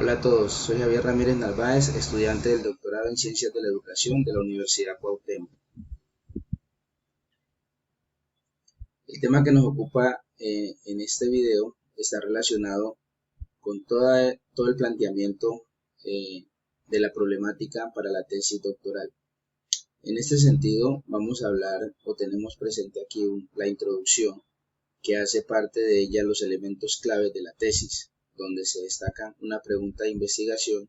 Hola a todos, soy Javier Ramírez Narváez, estudiante del doctorado en Ciencias de la Educación de la Universidad Cuauhtémoc. El tema que nos ocupa en este video está relacionado con todo el planteamiento de la problemática para la tesis doctoral. En este sentido, vamos a hablar o tenemos presente aquí la introducción, que hace parte de ella los elementos claves de la tesis, donde se destacan una pregunta de investigación,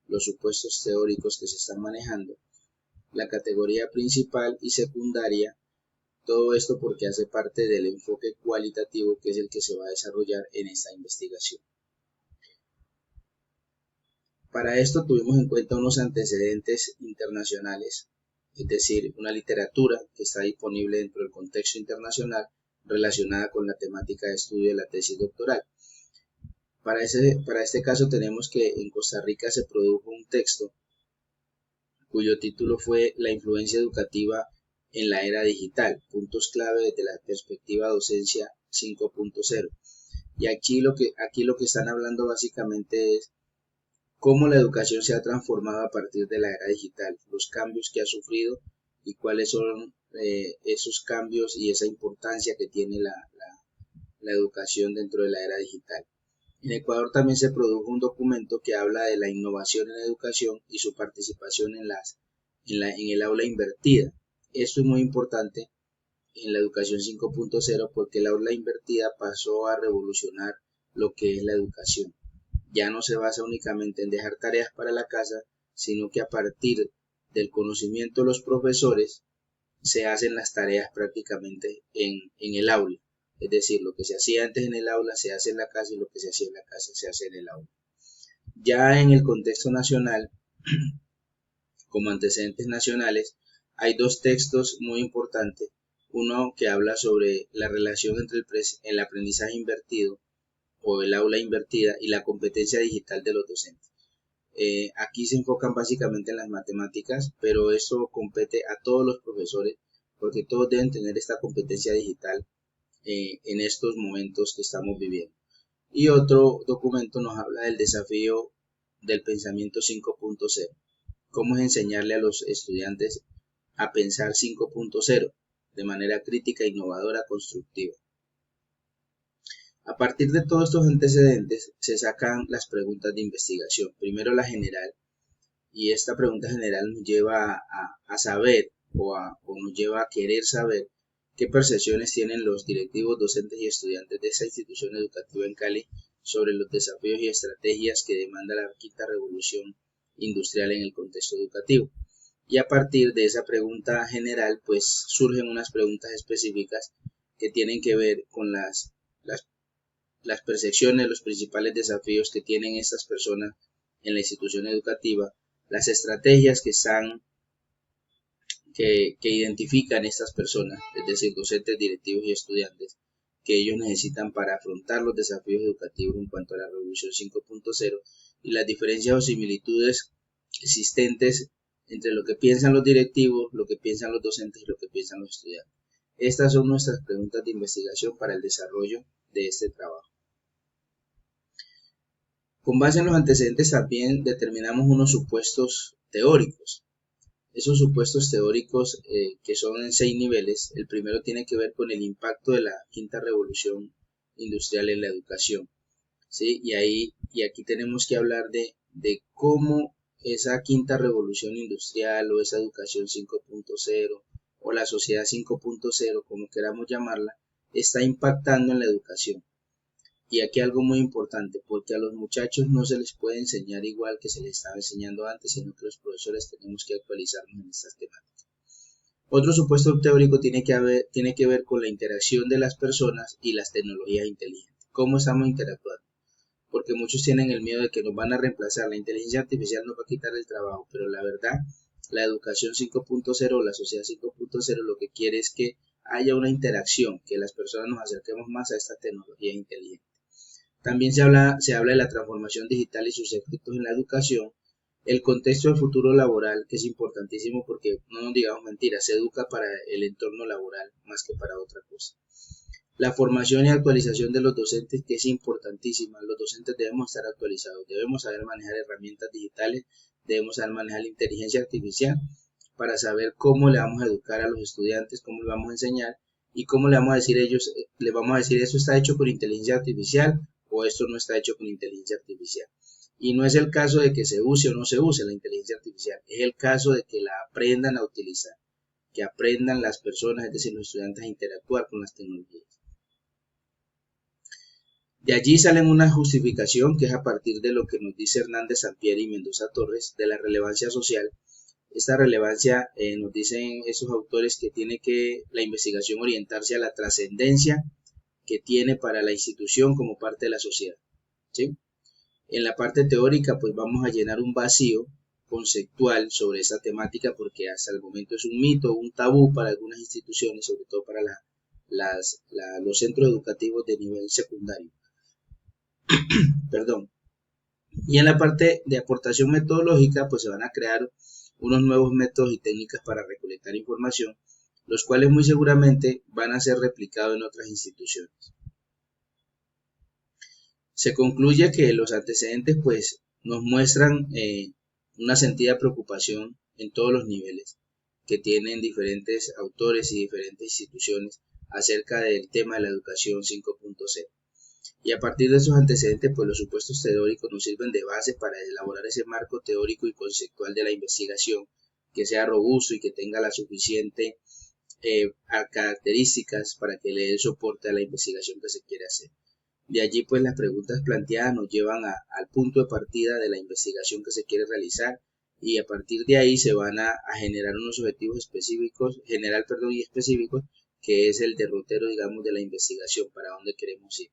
los supuestos teóricos que se están manejando, la categoría principal y secundaria, todo esto porque hace parte del enfoque cualitativo que es el que se va a desarrollar en esta investigación. Para esto tuvimos en cuenta unos antecedentes internacionales, es decir, una literatura que está disponible dentro del contexto internacional relacionada con la temática de estudio de la tesis doctoral. Para este caso tenemos que en Costa Rica se produjo un texto cuyo título fue La influencia educativa en la era digital, puntos clave desde la perspectiva docencia 5.0. Y aquí lo que están hablando básicamente es cómo la educación se ha transformado a partir de la era digital, los cambios que ha sufrido y cuáles son esos cambios y esa importancia que tiene la educación dentro de la era digital. En Ecuador también se produjo un documento que habla de la innovación en la educación y su participación en el aula invertida. Esto es muy importante en la educación 5.0 porque el aula invertida pasó a revolucionar lo que es la educación. Ya no se basa únicamente en dejar tareas para la casa, sino que a partir del conocimiento de los profesores se hacen las tareas prácticamente en el aula. Es decir, lo que se hacía antes en el aula se hace en la casa y lo que se hacía en la casa se hace en el aula. Ya en el contexto nacional, como antecedentes nacionales, hay dos textos muy importantes. Uno que habla sobre la relación entre el aprendizaje invertido o el aula invertida y la competencia digital de los docentes. Aquí se enfocan básicamente en las matemáticas, pero eso compete a todos los profesores porque todos deben tener esta competencia digital en estos momentos que estamos viviendo. Y otro documento nos habla del desafío del pensamiento 5.0, cómo es enseñarle a los estudiantes a pensar 5.0 de manera crítica, innovadora, constructiva. A partir de todos estos antecedentes se sacan las preguntas de investigación. Primero la general, y esta pregunta general nos lleva a saber o nos lleva a querer saber qué percepciones tienen los directivos, docentes y estudiantes de esa institución educativa en Cali sobre los desafíos y estrategias que demanda la quinta revolución industrial en el contexto educativo. Y a partir de esa pregunta general, pues surgen unas preguntas específicas que tienen que ver con las percepciones, los principales desafíos que tienen estas personas en la institución educativa, las estrategias que identifican estas personas, es decir, docentes, directivos y estudiantes, que ellos necesitan para afrontar los desafíos educativos en cuanto a la revolución 5.0 y las diferencias o similitudes existentes entre lo que piensan los directivos, lo que piensan los docentes y lo que piensan los estudiantes. Estas son nuestras preguntas de investigación para el desarrollo de este trabajo. Con base en los antecedentes también determinamos unos supuestos teóricos. Esos supuestos teóricos que son en 6 niveles, el primero tiene que ver con el impacto de la quinta revolución industrial en la educación, ¿sí? Y aquí tenemos que hablar de cómo esa quinta revolución industrial o esa educación 5.0 o la sociedad 5.0, como queramos llamarla, está impactando en la educación. Y aquí algo muy importante, porque a los muchachos no se les puede enseñar igual que se les estaba enseñando antes, sino que los profesores tenemos que actualizarnos en estas temáticas. Otro supuesto teórico tiene que ver con la interacción de las personas y las tecnologías inteligentes. ¿Cómo estamos interactuando? Porque muchos tienen el miedo de que nos van a reemplazar, la inteligencia artificial nos va a quitar el trabajo, pero la verdad, la educación 5.0 o la sociedad 5.0 lo que quiere es que haya una interacción, que las personas nos acerquemos más a esta tecnología inteligente. También se habla de la transformación digital y sus efectos en la educación, el contexto del futuro laboral, que es importantísimo porque no nos digamos mentiras, se educa para el entorno laboral más que para otra cosa. La formación y actualización de los docentes, que es importantísima. Los docentes debemos estar actualizados, debemos saber manejar herramientas digitales, debemos saber manejar la inteligencia artificial para saber cómo le vamos a educar a los estudiantes, cómo le vamos a enseñar y cómo le vamos a decir a ellos, le vamos a decir esto está hecho con inteligencia artificial o esto no está hecho con inteligencia artificial. Y no es el caso de que se use o no se use la inteligencia artificial, es el caso de que la aprendan a utilizar, que aprendan las personas, es decir, los estudiantes a interactuar con las tecnologías. De allí salen una justificación que es a partir de lo que nos dice Hernández Sampieri y Mendoza Torres de la relevancia social. Esta relevancia nos dicen esos autores que tiene que la investigación orientarse a la trascendencia que tiene para la institución como parte de la sociedad, ¿sí? En la parte teórica pues vamos a llenar un vacío conceptual sobre esa temática porque hasta el momento es un mito, un tabú para algunas instituciones, sobre todo para los centros educativos de nivel secundario. Perdón. Y en la parte de aportación metodológica pues se van a crear unos nuevos métodos y técnicas para recolectar información, los cuales muy seguramente van a ser replicados en otras instituciones. Se concluye que los antecedentes pues nos muestran una sentida preocupación en todos los niveles que tienen diferentes autores y diferentes instituciones acerca del tema de la educación 5.0. Y a partir de esos antecedentes, pues los supuestos teóricos nos sirven de base para elaborar ese marco teórico y conceptual de la investigación que sea robusto y que tenga las suficientes características para que le dé soporte a la investigación que se quiere hacer. De allí, pues las preguntas planteadas nos llevan al punto de partida de la investigación que se quiere realizar y a partir de ahí se van a generar unos objetivos específicos, y específicos, que es el derrotero, digamos, de la investigación, para dónde queremos ir.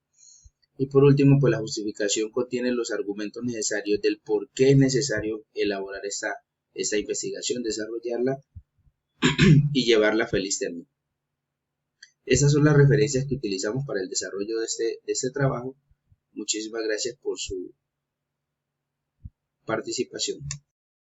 Y por último, pues la justificación contiene los argumentos necesarios del por qué es necesario elaborar esta investigación, desarrollarla y llevarla a feliz término. Esas son las referencias que utilizamos para el desarrollo de este trabajo. Muchísimas gracias por su participación.